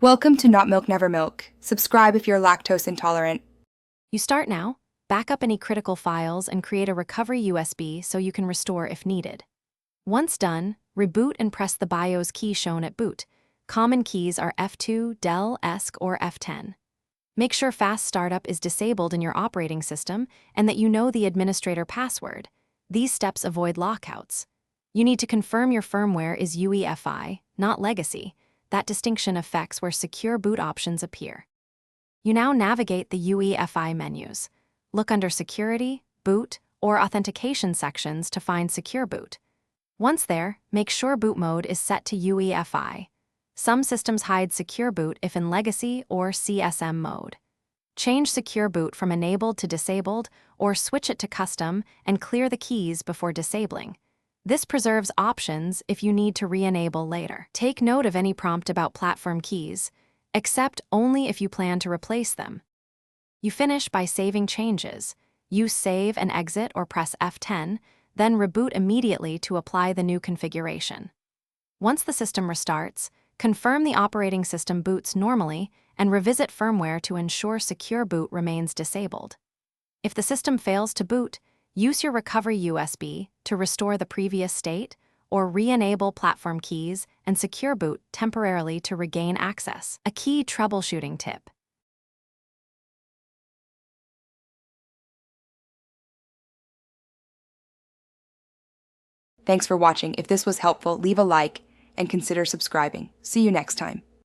Welcome to Not Milk Never Milk. Subscribe if you're lactose intolerant. You start now, back up any critical files, and create a recovery USB so you can restore if needed. Once done, reboot and press the BIOS key shown at boot. Common keys are F2, Del, ESC, or F10. Make sure fast startup is disabled in your operating system and that you know the administrator password. These steps avoid lockouts. You need to confirm your firmware is UEFI, not legacy. That distinction affects where secure boot options appear. You now navigate the UEFI menus. Look under Security, Boot, or Authentication sections to find Secure Boot. Once there, make sure boot mode is set to UEFI. Some systems hide Secure Boot if in Legacy or CSM mode. Change Secure Boot from Enabled to Disabled or switch it to Custom and clear the keys before disabling. This preserves options if you need to re-enable later. Take note of any prompt about platform keys. Accept only if you plan to replace them. You finish by saving changes. Use Save and Exit or press F10, then reboot immediately to apply the new configuration. Once the system restarts, confirm the operating system boots normally and revisit firmware to ensure Secure Boot remains disabled. If the system fails to boot, use your recovery USB to restore the previous state or re-enable platform keys and Secure Boot temporarily to regain access. A key troubleshooting tip. Thanks for watching. If this was helpful, leave a like and consider subscribing. See you next time.